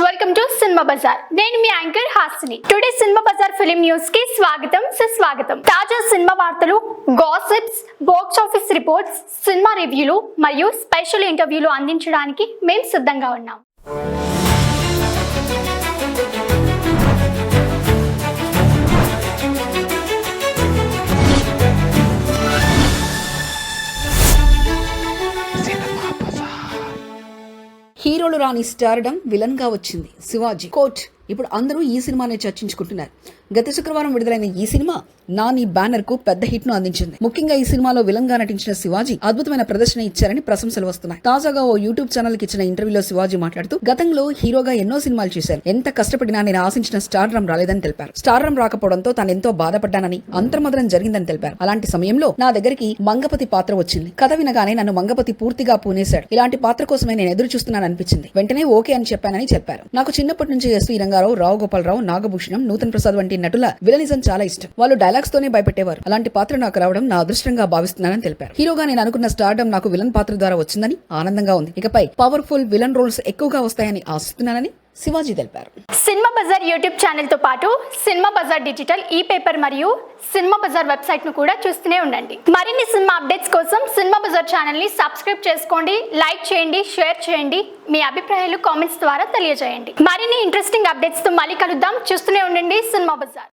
Welcome to cinema బజార్. నేను మీ యాంకర్ హాసిని. టుడే సినిమా బజార్ ఫిలిం న్యూస్ కి స్వాగతం సుస్వాగతం. తాజా సినిమా వార్తలు, gossips, box office reports, cinema రివ్యూలు మరియు స్పెషల్ ఇంటర్వ్యూలు అందించడానికి మేము సిద్ధంగా ఉన్నాం. హీరోలు రాని స్టార్డమ్ విలన్ గా వచ్చింది శివాజీ. కోట్ ఇప్పుడు అందరూ ఈ సినిమానే చర్చించుకుంటున్నారు. గత శుక్రవారం విడుదలైన ఈ సినిమా నాని బ్యానర్ కు పెద్ద హిట్ ను అందించింది. ముఖ్యంగా ఈ సినిమాలో విలన్ గా నటించిన శివాజీ అద్భుతమైన ప్రదర్శన ఇచ్చారని ప్రశంసలు వస్తున్నాయి. తాజాగా ఓ యూట్యూబ్ ఛానల్ కి ఇచ్చిన ఇంటర్వ్యూలో శివాజీ మాట్లాడుతూ గతంలో హీరోగా ఎన్నో సినిమాలు చేశారు. ఎంత కష్టపడినా నేను ఆశించిన స్టార్డమ్ రాలేదని తెలిపారు. స్టార్డమ్ రాకపోవడంతో తాను ఎంతో బాధపడ్డానని, అంతర్మదనం జరిగిందని తెలిపారు. అలాంటి సమయంలో నా దగ్గరికి మంగపతి పాత్ర వచ్చింది. కథ వినగానే నన్ను మంగపతి పూర్తిగా పూనేశాడు. ఇలాంటి పాత్ర కోసమే నేను ఎదురు చూస్తున్నాను అనిపించింది. వెంటనే ఓకే అని చెప్పానని చెప్పారు. నాకు చిన్నప్పటి నుంచి ఎస్వి రంగారావు, రావు గోపాలరావు, నాగభూషణం, నూతన్ ప్రసాద్ వంటి నటుల విలనిజం చాలా ఇష్టం. వాళ్ళు డైలాగ్స్ తోనే భయపెట్టేవారు. అలాంటి పాత్ర నాకు రావడం నా అదృష్టంగా భావిస్తున్నానని తెలిపారు. హీరోగా నేను అనుకున్న స్టార్డమ్ నాకు విలన్ పాత్ర ద్వారా వచ్చిందని ఆనందంగా ఉంది. ఇకపై పవర్ఫుల్ విలన్ రోల్స్ ఎక్కువగా వస్తాయని ఆశిస్తున్నానని శివాజీ తెలిపారు. సినిమా బజార్ యూట్యూబ్ ఛానల్ తో పాటు సినిమా బజార్ డిజిటల్ ఈ పేపర్ మరియు సినిమా బజార్ వెబ్సైట్ ను కూడా చూస్తూనే ఉండండి. మరిన్ని సినిమా అప్డేట్స్ కోసం సినిమా బజార్ ఛానల్ ని సబ్స్క్రైబ్ చేసుకోండి, లైక్ చేయండి, షేర్ చేయండి. మీ అభిప్రాయాలు కామెంట్స్ ద్వారా తెలియజేయండి. మరిన్ని ఇంట్రెస్టింగ్ అప్డేట్స్ తో మళ్ళీ కలుద్దాం. చూస్తూనే ఉండండి సినిమా బజార్.